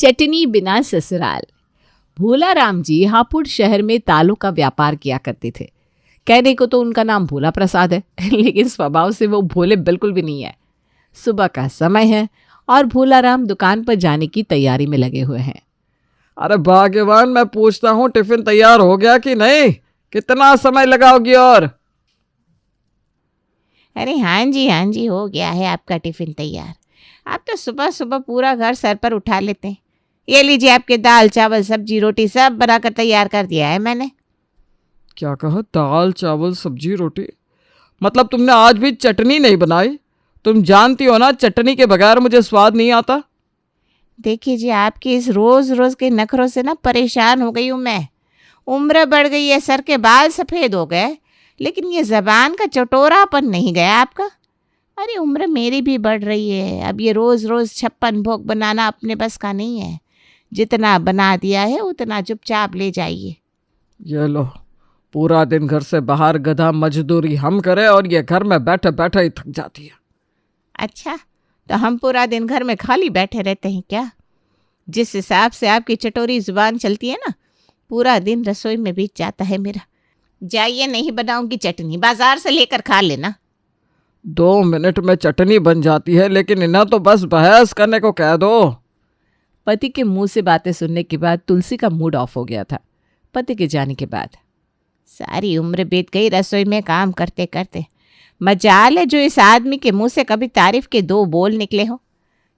चटनी बिना ससुराल। भोला राम जी हापुड़ शहर में तालों का व्यापार किया करते थे। कहने को तो उनका नाम भोला प्रसाद है, लेकिन स्वभाव से वो भोले बिल्कुल भी नहीं है। सुबह का समय है और भोला राम दुकान पर जाने की तैयारी में लगे हुए हैं। अरे भाग्यवान, मैं पूछता हूँ टिफिन तैयार हो गया कि नहीं? कितना समय लगाओगी? और अरे हाँ जी हो गया है आपका टिफ़िन तैयार। आप तो सुबह सुबह पूरा घर सर पर उठा लेते हैं। ये लीजिए, आपके दाल चावल सब्जी रोटी सब बनाकर तैयार कर दिया है मैंने। क्या कहा? दाल चावल सब्जी रोटी? मतलब तुमने आज भी चटनी नहीं बनाई? तुम जानती हो ना, चटनी के बगैर मुझे स्वाद नहीं आता। देखिए जी, आपकी इस रोज़ रोज़ के नखरों से ना परेशान हो गई हूँ मैं। उम्र बढ़ गई है, सर के बाल सफ़ेद हो गए, लेकिन ये ज़बान का चटोरापन नहीं गया आपका। अरे उम्र मेरी भी बढ़ रही है, अब ये रोज़ रोज़ 56 भोग बनाना अपने बस का नहीं है। जितना बना दिया है उतना चुपचाप ले जाइए। ये लो, पूरा दिन घर से बाहर गधा मजदूरी हम करें और ये घर में बैठे बैठे ही थक जाती है। अच्छा, तो हम पूरा दिन घर में खाली बैठे रहते हैं क्या? जिस हिसाब से आपकी चटोरी ज़ुबान चलती है ना, पूरा दिन रसोई में बीत जाता है मेरा। जाइए, नहीं बनाऊंगी चटनी, बाजार से लेकर खा लेना। 2 मिनट में चटनी बन जाती है, लेकिन इन्हें तो बस बहस करने को कह दो। पति के मुंह से बातें सुनने के बाद तुलसी का मूड ऑफ हो गया था। पति के जाने के बाद सारी उम्र बीत गई रसोई में काम करते करते। मजाल है जो इस आदमी के मुंह से कभी तारीफ के 2 बोल निकले हो।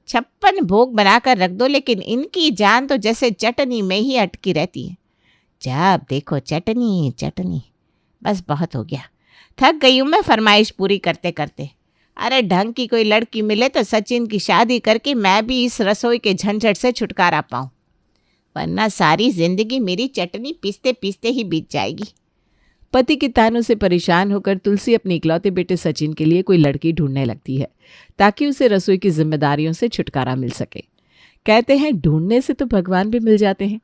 56 भोग बनाकर रख दो, लेकिन इनकी जान तो जैसे चटनी में ही अटकी रहती है। जब देखो चटनी चटनी। बस बहुत हो गया, थक गई हूँ मैं फरमाइश पूरी करते करते। अरे ढंग की कोई लड़की मिले तो सचिन की शादी करके मैं भी इस रसोई के झंझट से छुटकारा पाऊँ, वरना सारी जिंदगी मेरी चटनी पीसते पीसते ही बीत जाएगी। पति के तानों से परेशान होकर तुलसी अपने इकलौते बेटे सचिन के लिए कोई लड़की ढूंढने लगती है, ताकि उसे रसोई की जिम्मेदारियों से छुटकारा मिल सके। कहते हैं ढूंढने से तो भगवान भी मिल जाते हैं।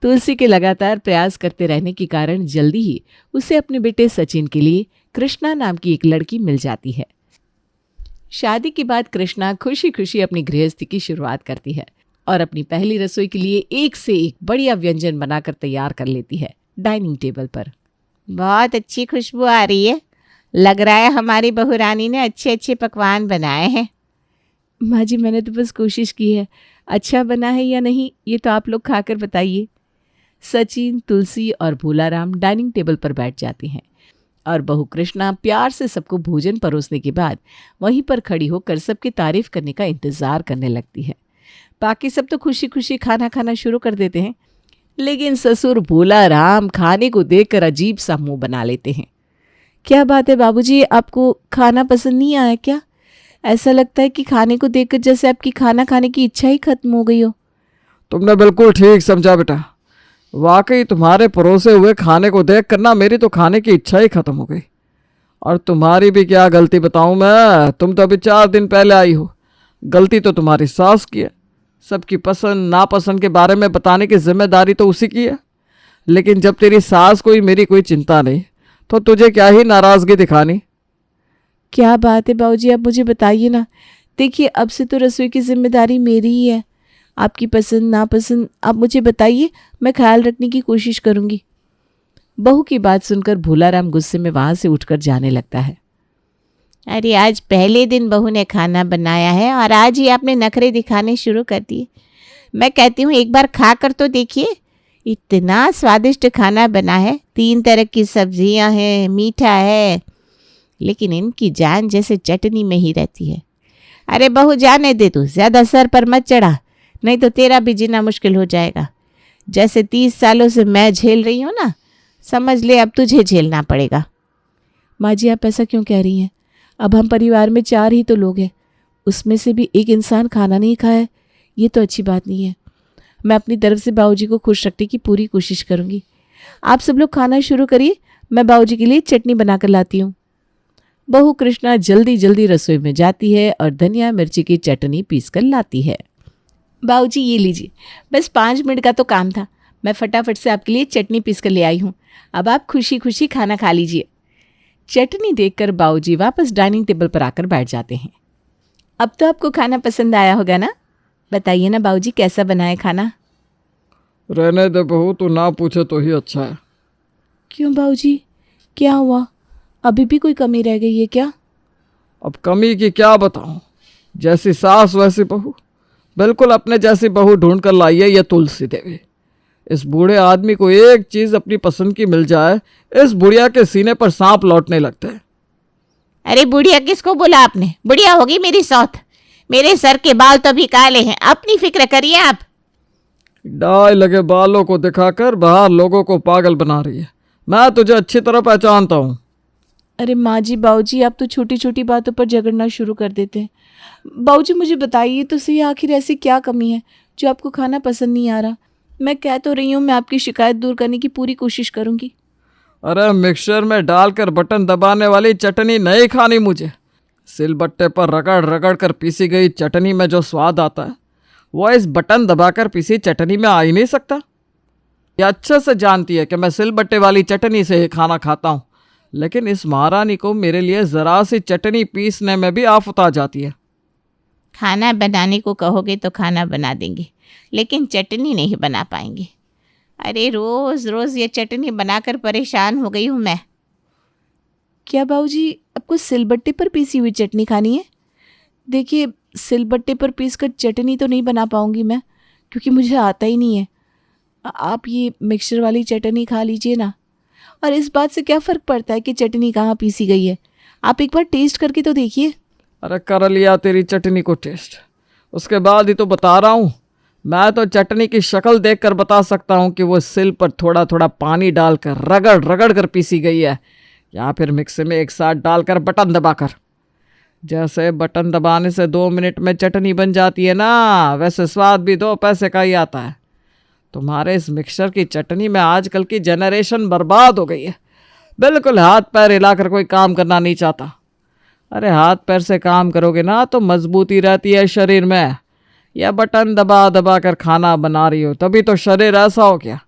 तुलसी के लगातार प्रयास करते रहने के कारण जल्दी ही उसे अपने बेटे सचिन के लिए कृष्णा नाम की एक लड़की मिल जाती है। शादी के बाद कृष्णा खुशी खुशी अपनी गृहस्थी की शुरुआत करती है और अपनी पहली रसोई के लिए एक से एक बढ़िया व्यंजन बनाकर तैयार कर लेती है डाइनिंग टेबल पर। बहुत अच्छी खुशबू आ रही है, लग रहा है हमारी बहू रानी ने अच्छे अच्छे पकवान बनाए हैं। माँ जी, मैंने तो बस कोशिश की है, अच्छा बना है या नहीं ये तो आप लोग खाकर बताइए। सचिन, तुलसी और भोला राम डाइनिंग टेबल पर बैठ जाते हैं और बहू कृष्णा प्यार से सबको भोजन परोसने के बाद वहीं पर खड़ी होकर सबकी तारीफ करने का इंतज़ार करने लगती है। बाकी सब तो खुशी खुशी खाना खाना शुरू कर देते हैं, लेकिन ससुर भोला राम खाने को देखकर अजीब सा मुंह बना लेते हैं। क्या बात है बाबूजी, आपको खाना पसंद नहीं आया क्या? ऐसा लगता है कि खाने को देखकर जैसे आपकी खाना खाने की इच्छा ही खत्म हो गई हो। तुमने बिल्कुल ठीक समझा बेटा, वाकई तुम्हारे परोसे हुए खाने को देख कर ना मेरी तो खाने की इच्छा ही खत्म हो गई। और तुम्हारी भी क्या गलती बताऊं मैं, तुम तो अभी 4 दिन पहले आई हो। गलती तो तुम्हारी सास की है, सबकी पसंद नापसंद के बारे में बताने की जिम्मेदारी तो उसी की है। लेकिन जब तेरी सास को ही मेरी कोई चिंता नहीं, तो तुझे क्या ही नाराज़गी दिखानी। क्या बात है बाबूजी, आप मुझे बताइए ना। देखिए, अब से तो रसोई की जिम्मेदारी मेरी ही है। आपकी पसंद नापसंद आप मुझे बताइए, मैं ख्याल रखने की कोशिश करूंगी। बहू की बात सुनकर भोला राम गुस्से में वहां से उठकर जाने लगता है। अरे आज पहले दिन बहू ने खाना बनाया है और आज ही आपने नखरे दिखाने शुरू कर दिए। मैं कहती हूँ एक बार खा कर तो देखिए, इतना स्वादिष्ट खाना बना है, 3 तरह की सब्जियां हैं, मीठा है, लेकिन इनकी जान जैसे चटनी में ही रहती है। अरे बहू जाने दे, तू ज़्यादा सर पर मत चढ़ा, नहीं तो तेरा भी जीना मुश्किल हो जाएगा। जैसे 30 सालों से मैं झेल रही हूँ ना, समझ ले अब तुझे झेलना पड़ेगा। माँ जी, आप ऐसा क्यों कह रही हैं? अब हम परिवार में 4 ही तो लोग हैं, उसमें से भी एक इंसान खाना नहीं खाया, ये तो अच्छी बात नहीं है। मैं अपनी तरफ से बाबूजी को खुश रखने की पूरी कोशिश करूँगी। आप सब लोग खाना शुरू करिए, मैं बाबूजी के लिए चटनी बनाकर लाती हूँ। बहू कृष्णा जल्दी जल्दी रसोई में जाती है और धनिया मिर्ची की चटनी पीस कर लाती है। बाबूजी ये लीजिए, बस 5 मिनट का तो काम था, मैं फटाफट से आपके लिए चटनी पीस कर ले आई हूँ। अब आप खुशी खुशी खाना खा लीजिए। चटनी देखकर बाबूजी वापस डाइनिंग टेबल पर आकर बैठ जाते हैं। अब तो आपको खाना पसंद आया होगा ना? बताइए ना बाबूजी, कैसा बना है खाना? रहने दे बहू, तू ना पूछे तो ही अच्छा है। क्यों बाबूजी, क्या हुआ? अभी भी कोई कमी रह गई है क्या? अब कमी की क्या बताऊं, जैसी सास वैसी बहू। बिल्कुल अपने जैसी बहू ढूंढ कर लाई है ये तुलसी देवी। इस बूढ़े आदमी को एक चीज अपनी पसंद की मिल जाए, इस बुढ़िया के सीने पर सांप लौटने लगते हैं। अरे बुढ़िया किसको बोला आपने? बुढ़िया होगी मेरी सौत। मेरे सर के बाल तो अभी काले हैं, अपनी फिक्र करिए आप। डाई लगे बालों को दिखाकर बाहर लोगों को पागल बना रही है। मैं तुझे अच्छी तरह पहचानता हूँ। अरे माँ जी, बाबूजी आप तो छोटी छोटी बातों पर झगड़ना शुरू कर देते हैं। बाबूजी मुझे बताइए तो सही, आखिर ऐसी क्या कमी है जो आपको खाना पसंद नहीं आ रहा? मैं कह तो रही हूँ, मैं आपकी शिकायत दूर करने की पूरी कोशिश करूँगी। अरे मिक्सचर में डालकर बटन दबाने वाली चटनी नहीं खानी मुझे। सिलबट्टे पर रगड़ रगड़ कर पीसी गई चटनी में जो स्वाद आता है वो इस बटन दबाकर पीसी चटनी में आ ही नहीं सकता। ये अच्छे से जानती है कि मैं सिलबट्टे वाली चटनी से ही खाना खाता हूँ, लेकिन इस महारानी को मेरे लिए ज़रा सी चटनी पीसने में भी आफत आ जाती है। खाना बनाने को कहोगे तो खाना बना देंगे, लेकिन चटनी नहीं बना पाएंगे। अरे रोज़ रोज़ ये चटनी बनाकर परेशान हो गई हूँ मैं। क्या बाबूजी, आपको सिलबट्टे पर पीसी हुई चटनी खानी है? देखिए, सिलबट्टे पर पीसकर चटनी तो नहीं बना पाऊंगी मैं, क्योंकि मुझे आता ही नहीं है। आप ये मिक्सचर वाली चटनी खा लीजिए ना। और इस बात से क्या फ़र्क पड़ता है कि चटनी कहाँ पीसी गई है? आप एक बार टेस्ट करके तो देखिए। अरे कर लिया तेरी चटनी को टेस्ट, उसके बाद ही तो बता रहा हूँ। मैं तो चटनी की शक्ल देखकर बता सकता हूँ कि वो सिल पर थोड़ा थोड़ा पानी डालकर रगड़ रगड़ कर पीसी गई है, या फिर मिक्सी में एक साथ डालकर बटन दबाकर। जैसे बटन दबाने से 2 मिनट में चटनी बन जाती है ना, वैसे स्वाद भी 2 पैसे का ही आता है। तुम्हारे इस मिक्सचर की चटनी में आजकल की जनरेशन बर्बाद हो गई है। बिल्कुल हाथ पैर हिलाकर कोई काम करना नहीं चाहता। अरे हाथ पैर से काम करोगे ना तो मजबूती रहती है शरीर में। या बटन दबा दबा कर खाना बना रही हो तभी तो शरीर ऐसा हो गया।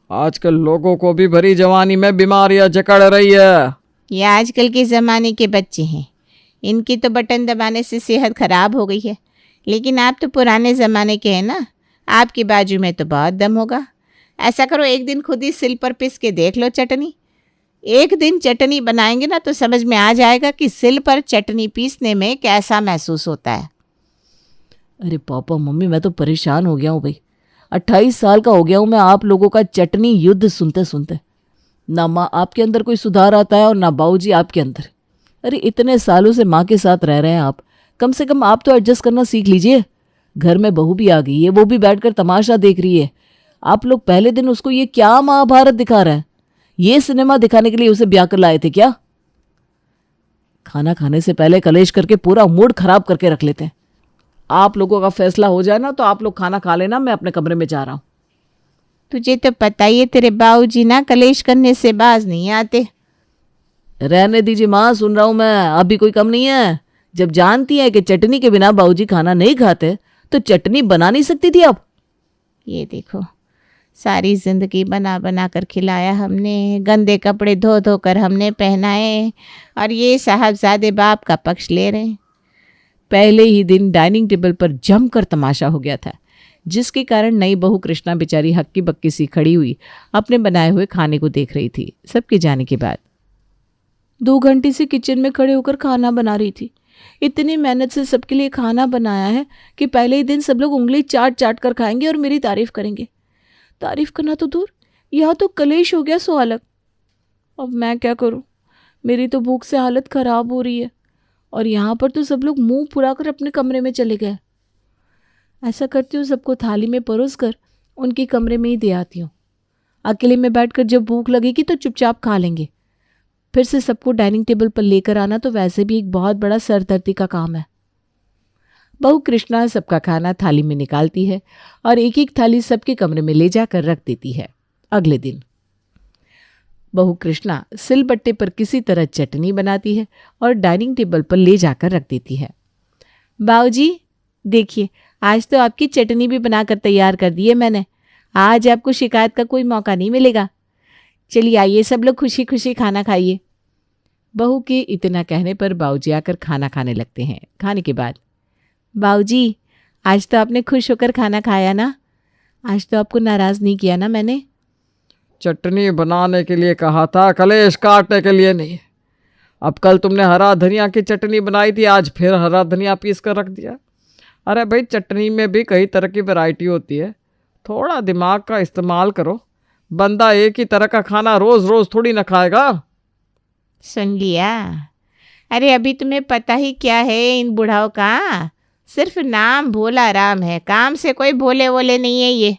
आजकल लोगों को भी भरी जवानी में बीमारियां जकड़ रही है। ये आजकल के ज़माने के बच्चे हैं, इनकी तो बटन दबाने से सेहत खराब हो गई है। लेकिन आप तो पुराने ज़माने के हैं ना, आपकी बाजू में तो बहुत दम होगा। ऐसा करो, एक दिन खुद ही सिल पर पिस के देख लो चटनी। एक दिन चटनी बनाएंगे ना तो समझ में आ जाएगा कि सिल पर चटनी पीसने में कैसा महसूस होता है। अरे पापा मम्मी, मैं तो परेशान हो गया हूँ भाई। 28 साल का हो गया हूँ मैं आप लोगों का चटनी युद्ध सुनते सुनते। ना माँ आपके अंदर कोई सुधार आता है और ना बाबूजी आपके अंदर। अरे इतने सालों से माँ के साथ रह रहे हैं आप, कम से कम आप तो एडजस्ट करना सीख लीजिए। घर में बहू भी आ गई है, वो भी बैठकर तमाशा देख रही है। आप लोग पहले दिन उसको ये क्या महाभारत दिखा रहे हैं? ये सिनेमा दिखाने के लिए उसे ब्याह कर लाए थे क्या? खाना खाने से पहले कलेश करके पूरा मूड खराब करके रख लेते हैं। आप लोगों का फैसला हो जाए ना तो आप लोग खाना खा लेना, मैं अपने कमरे में जा रहा हूँ। तुझे तो पता ही है तेरे बाबूजी ना कलेश करने से बाज नहीं आते। रहने दीजिए माँ, सुन रहा हूँ मैं। अभी कोई कम नहीं है। जब जानती है कि चटनी के बिना बाबूजी खाना नहीं खाते तो चटनी बना नहीं सकती थी आप? ये देखो, सारी जिंदगी बना बना कर खिलाया हमने, गंदे कपड़े धो धो कर हमने पहनाए, और ये साहबजादे बाप का पक्ष ले रहे हैं। पहले ही दिन डाइनिंग टेबल पर जमकर तमाशा हो गया था, जिसके कारण नई बहू कृष्णा बेचारी हक्की बक्की सी खड़ी हुई अपने बनाए हुए खाने को देख रही थी। सबके जाने के बाद 2 घंटे से किचन में खड़े होकर खाना बना रही थी। इतनी मेहनत से सबके लिए खाना बनाया है कि पहले ही दिन सब लोग उंगली चाट चाट कर खाएंगे और मेरी तारीफ करेंगे। तारीफ करना तो दूर, यहाँ तो कलेश हो गया सो अलग। अब मैं क्या करूँ? मेरी तो भूख से हालत ख़राब हो रही है और यहाँ पर तो सब लोग मुंह फुलाकर अपने कमरे में चले गए। ऐसा करती हूँ, सबको थाली में परोस कर उनके कमरे में ही दे आती हूँ। अकेले में बैठकर जब भूख लगेगी तो चुपचाप खा लेंगे। फिर से सबको डाइनिंग टेबल पर लेकर आना तो वैसे भी एक बहुत बड़ा सरदर्दी का काम है। बहू कृष्णा सबका खाना थाली में निकालती है और एक एक थाली सबके कमरे में ले जाकर रख देती है। अगले दिन बहू कृष्णा सिलबट्टे पर किसी तरह चटनी बनाती है और डाइनिंग टेबल पर ले जाकर रख देती है। बाबूजी देखिए, आज तो आपकी चटनी भी बनाकर तैयार कर दी है मैंने। आज आपको शिकायत का कोई मौका नहीं मिलेगा। चलिए आइए, सब लोग खुशी खुशी खाना खाइए। बहू के इतना कहने पर बाबूजी आकर खाना खाने लगते हैं। खाने के बाद, बाबूजी आज तो आपने खुश होकर खाना खाया ना? आज तो आपको नाराज़ नहीं किया ना मैंने? चटनी बनाने के लिए कहा था, कलेश काटने के लिए नहीं। अब कल तुमने हरा धनिया की चटनी बनाई थी, आज फिर हरा धनिया पीस कर रख दिया। अरे भाई, चटनी में भी कई तरह की वैरायटी होती है, थोड़ा दिमाग का इस्तेमाल करो। बंदा एक ही तरह का खाना रोज रोज थोड़ी ना खाएगा। सुन लिया? अरे अभी तुम्हें पता ही क्या है इन बुढ़ाओं का? सिर्फ नाम भोला राम है, काम से कोई भोले वोले नहीं है ये।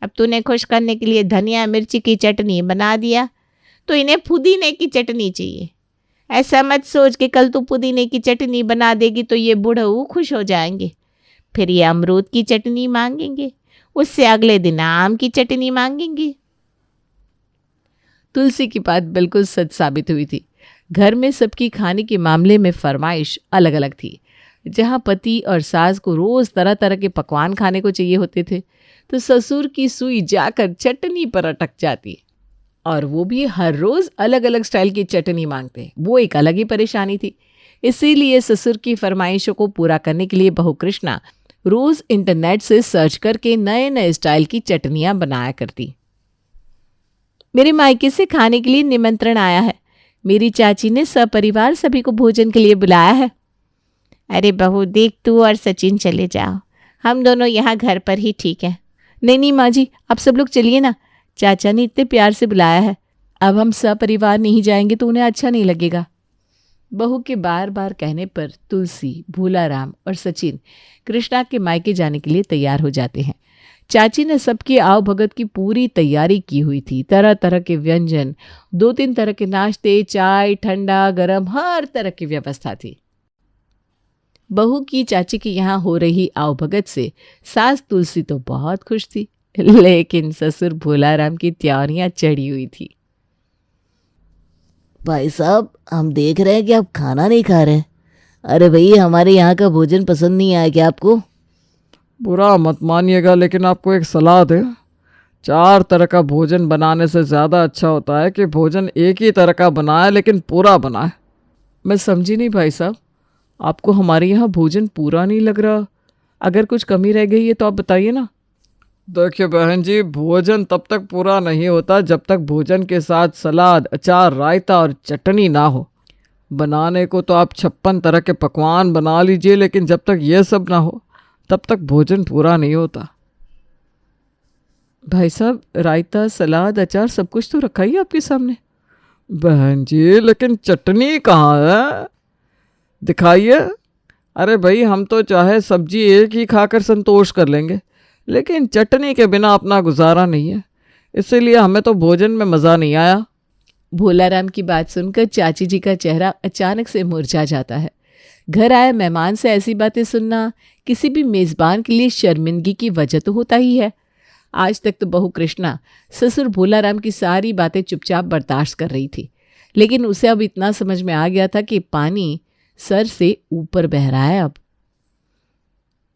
अब तूने खुश करने के लिए धनिया मिर्ची की चटनी बना दिया, तो इन्हें पुदीने की चटनी चाहिए। ऐसा मत सोच कि कल तू पुदीने की चटनी बना देगी तो ये बुढ़ऊ खुश हो जाएंगे। फिर ये अमरूद की चटनी मांगेंगे, उससे अगले दिन आम की चटनी मांगेंगे। तुलसी की बात बिल्कुल सच साबित हुई थी। घर में सबकी खाने के मामले में फरमाइश अलग अलग थी। जहाँ पति और सास को रोज़ तरह तरह के पकवान खाने को चाहिए होते थे, तो ससुर की सुई जाकर चटनी पर अटक जाती, और वो भी हर रोज़ अलग अलग स्टाइल की चटनी मांगते। वो एक अलग ही परेशानी थी। इसीलिए ससुर की फरमाइशों को पूरा करने के लिए बहू कृष्णा रोज़ इंटरनेट से सर्च करके नए नए स्टाइल की चटनियाँ बनाया करती। मेरे मायके से खाने के लिए निमंत्रण आया है। मेरी चाची ने सपरिवार सभी को भोजन के लिए बुलाया है। अरे बहू देख, तू और सचिन चले जाओ, हम दोनों यहाँ घर पर ही ठीक है। नहीं नहीं माँ जी, आप सब लोग चलिए ना, चाचा ने इतने प्यार से बुलाया है। अब हम सपरिवार नहीं जाएंगे तो उन्हें अच्छा नहीं लगेगा। बहू के बार बार कहने पर तुलसी, भोलाराम और सचिन कृष्णा के मायके जाने के लिए तैयार हो जाते हैं। चाची ने सबकी आव भगत की पूरी तैयारी की हुई थी। तरह तरह के व्यंजन, 2-3 तरह के नाश्ते, चाय, ठंडा गरम, हर तरह की व्यवस्था थी। बहू की चाची के यहाँ हो रही आव भगत से सास तुलसी तो बहुत खुश थी, लेकिन ससुर भोलाराम की त्योरियां चढ़ी हुई थी। भाई साहब, हम देख रहे हैं कि आप खाना नहीं खा रहे। अरे भाई, हमारे यहाँ का भोजन पसंद नहीं आया क्या आपको? बुरा मत मानिएगा, लेकिन आपको एक सलाह दे। 4 तरह का भोजन बनाने से ज़्यादा अच्छा होता है कि भोजन एक ही तरह का बनाए लेकिन पूरा बनाए। मैं समझी नहीं भाई साहब, आपको हमारे यहाँ भोजन पूरा नहीं लग रहा? अगर कुछ कमी रह गई है तो आप बताइए ना। देखिए बहन जी, भोजन तब तक पूरा नहीं होता जब तक भोजन के साथ सलाद, अचार, रायता और चटनी ना हो। बनाने को तो आप 56 तरह के पकवान बना लीजिए, लेकिन जब तक ये सब ना हो तब तक भोजन पूरा नहीं होता। भाई साहब, रायता, सलाद, अचार सब कुछ तो रखा ही है आपके सामने। बहन जी, लेकिन चटनी कहाँ है? दिखाइए। अरे भाई, हम तो चाहे सब्जी एक ही खाकर संतोष कर लेंगे, लेकिन चटनी के बिना अपना गुजारा नहीं है। इसीलिए हमें तो भोजन में मज़ा नहीं आया। भोलाराम की बात सुनकर चाची जी का चेहरा अचानक से मुरझा जाता है। घर आए मेहमान से ऐसी बातें सुनना किसी भी मेज़बान के लिए शर्मिंदगी की वजह तो होता ही है। आज तक तो बहू कृष्णा ससुर भोलाराम की सारी बातें चुपचाप बर्दाश्त कर रही थी, लेकिन उसे अब इतना समझ में आ गया था कि पानी सर से ऊपर बह रहा है। अब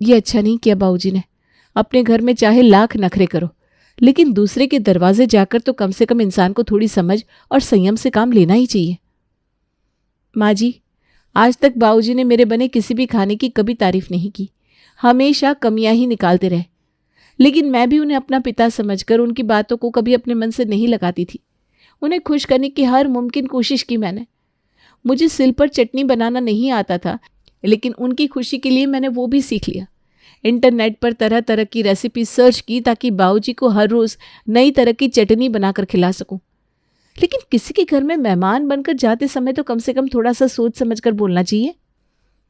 ये अच्छा नहीं किया बाबूजी ने। अपने घर में चाहे लाख नखरे करो, लेकिन दूसरे के दरवाजे जाकर तो कम से कम इंसान को थोड़ी समझ और संयम से काम लेना ही चाहिए। माँ जी, आज तक बाबूजी ने मेरे बने किसी भी खाने की कभी तारीफ नहीं की, हमेशा कमियां ही निकालते रहे। लेकिन मैं भी उन्हें अपना पिता समझकर उनकी बातों को कभी अपने मन से नहीं लगाती थी। उन्हें खुश करने की हर मुमकिन कोशिश की मैंने। मुझे सिल पर चटनी बनाना नहीं आता था, लेकिन उनकी खुशी के लिए मैंने वो भी सीख लिया। इंटरनेट पर तरह तरह की रेसिपी सर्च की ताकि बाबूजी को हर रोज़ नई तरह की चटनी बनाकर खिला सकूं। लेकिन किसी के घर में मेहमान बनकर जाते समय तो कम से कम थोड़ा सा सोच समझकर बोलना चाहिए।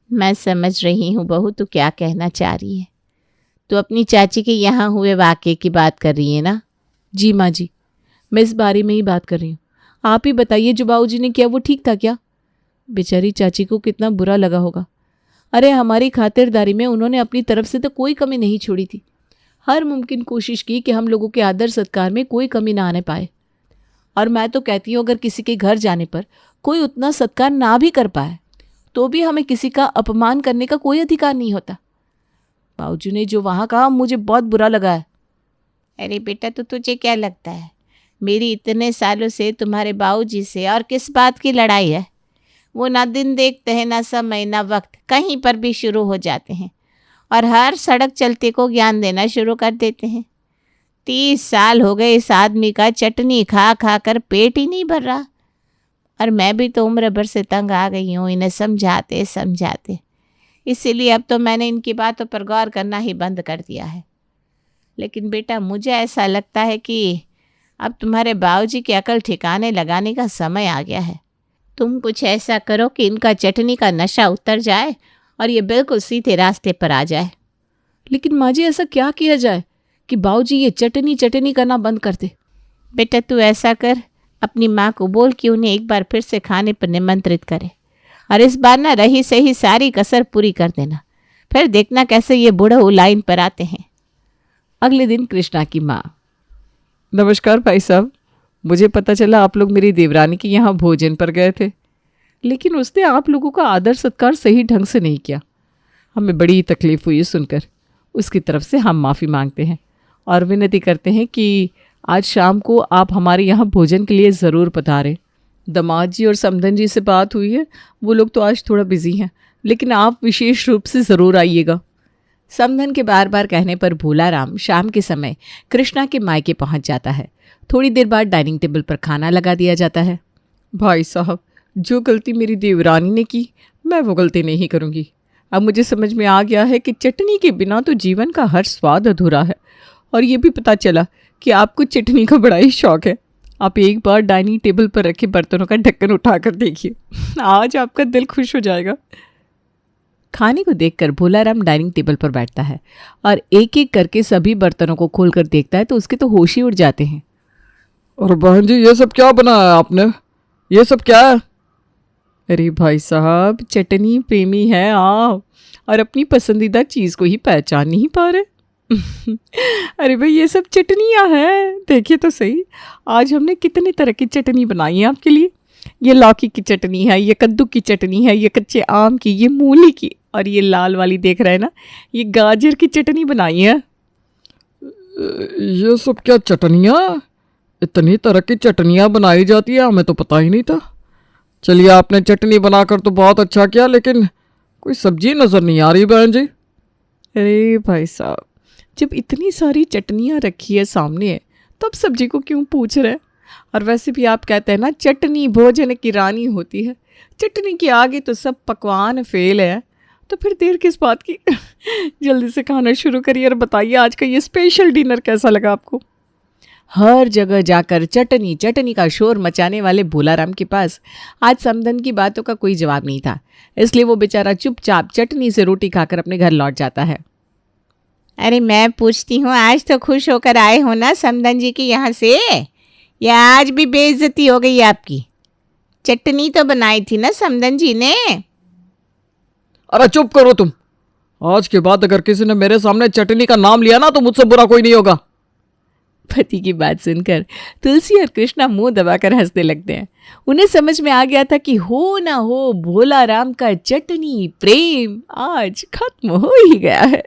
मैं समझ रही हूँ बहू, तू क्या कहना चाह रही है। तू अपनी चाची के यहाँ हुए वाक़ये की बात कर रही है ना? जी माँ जी, मैं इस बारे में ही बात कर रही हूँ। आप ही बताइए, जो बाबूजी ने किया वो ठीक था क्या? बेचारी चाची को कितना बुरा लगा होगा। अरे हमारी खातिरदारी में उन्होंने अपनी तरफ से तो कोई कमी नहीं छोड़ी थी। हर मुमकिन कोशिश की कि हम लोगों के आदर सत्कार में कोई कमी ना आने पाए। और मैं तो कहती हूँ, अगर किसी के घर जाने पर कोई उतना सत्कार ना भी कर पाए तो भी हमें किसी का अपमान करने का कोई अधिकार नहीं होता। बाबूजी ने जो वहाँ कहा मुझे बहुत बुरा लगा है। अरे बेटा, तो तुझे क्या लगता है मेरी इतने सालों से तुम्हारे बाबूजी से और किस बात की लड़ाई है? वो ना दिन देखते हैं, ना समय, ना वक्त, कहीं पर भी शुरू हो जाते हैं और हर सड़क चलते को ज्ञान देना शुरू कर देते हैं। 30 साल हो गए इस आदमी का चटनी खा खा कर पेट ही नहीं भर रहा, और मैं भी तो उम्र भर से तंग आ गई हूँ इन्हें समझाते समझाते। इसीलिए अब तो मैंने इनकी बातों पर गौर करना ही बंद कर दिया है। लेकिन बेटा, मुझे ऐसा लगता है कि अब तुम्हारे बाबूजी की अकल ठिकाने लगाने का समय आ गया है। तुम कुछ ऐसा करो कि इनका चटनी का नशा उतर जाए और ये बिल्कुल सीधे रास्ते पर आ जाए। लेकिन माँ जी, ऐसा क्या किया जाए कि बाबूजी ये चटनी चटनी करना बंद कर दे? बेटा, तू ऐसा कर, अपनी माँ को बोल कि उन्हें एक बार फिर से खाने पर निमंत्रित करे, और इस बार ना रही सही सारी कसर पूरी कर देना। फिर देखना कैसे ये बूढ़ो लाइन पर आते हैं। अगले दिन कृष्णा की माँ: नमस्कार भाई साहब, मुझे पता चला आप लोग मेरी देवरानी के यहाँ भोजन पर गए थे, लेकिन उसने आप लोगों का आदर सत्कार सही ढंग से नहीं किया। हमें बड़ी तकलीफ़ हुई सुनकर। उसकी तरफ से हम माफ़ी मांगते हैं और विनती करते हैं कि आज शाम को आप हमारे यहाँ भोजन के लिए ज़रूर पधारें। दामाद जी और समधन जी से बात हुई है, वो लोग तो आज थोड़ा बिजी हैं, लेकिन आप विशेष रूप से ज़रूर आइएगा। समधन के बार बार कहने पर भोलाराम शाम के समय कृष्णा के मायके पहुंच जाता है। थोड़ी देर बाद डाइनिंग टेबल पर खाना लगा दिया जाता है। भाई साहब, जो गलती मेरी देवरानी ने की, मैं वो गलती नहीं करूँगी। अब मुझे समझ में आ गया है कि चटनी के बिना तो जीवन का हर स्वाद अधूरा है, और ये भी पता चला कि आपको चटनी का बड़ा ही शौक है। आप एक बार डाइनिंग टेबल पर रखे बर्तनों का ढक्कन उठाकर देखिए, आज आपका दिल खुश हो जाएगा। खाने को देखकर भोलाराम डाइनिंग टेबल पर बैठता है और एक एक करके सभी बर्तनों को खोलकर देखता है तो उसके तो होश ही उड़ जाते हैं। और बहन जी, ये सब क्या बनाया आपने? ये सब क्या है? अरे भाई साहब, चटनी प्रेमी है आप और अपनी पसंदीदा चीज़ को ही पहचान नहीं पा रहे। अरे भाई, ये सब चटनियाँ हैं, देखिए तो सही। आज हमने कितने तरह की चटनी बनाई है आपके लिए। ये लौकी की चटनी है, ये कद्दू की चटनी है, ये कच्चे आम की, ये मूली की, और ये लाल वाली देख रहे हैं ना, ये गाजर की चटनी बनाई है। ये सब क्या चटनियाँ? इतनी तरह की चटनियाँ बनाई जाती है, हमें तो पता ही नहीं था। चलिए, आपने चटनी बनाकर तो बहुत अच्छा किया, लेकिन कोई सब्जी नज़र नहीं आ रही बहन जी। अरे भाई साहब, जब इतनी सारी चटनियाँ रखी है सामने, तब सब्जी को क्यों पूछ रहे हैं? और वैसे भी आप कहते हैं ना, चटनी भोजन की रानी होती है। चटनी के आगे तो सब पकवान फेल है, तो फिर देर किस बात की? जल्दी से खाना शुरू करिए और बताइए आज का ये स्पेशल डिनर कैसा लगा आपको। हर जगह जाकर चटनी चटनी का शोर मचाने वाले भोलाराम के पास आज समधन की बातों का कोई जवाब नहीं था, इसलिए वो बेचारा चुपचाप चटनी से रोटी खाकर अपने घर लौट जाता है। अरे मैं पूछती हूँ, आज तो खुश होकर आए हो ना समधन जी के यहाँ से, या आज भी बेइज्जती हो गई आपकी? चटनी तो बनाई थी ना समधन जी ने। अरे चुप करो तुम। आज के बाद अगर किसी ने मेरे सामने चटनी का नाम लिया ना, तो मुझसे बुरा कोई नहीं होगा। पति की बात सुनकर तुलसी और कृष्णा मुंह दबाकर हंसने लगते हैं। उन्हें समझ में आ गया था कि हो ना हो, भोलाराम का चटनी प्रेम आज खत्म हो ही गया है।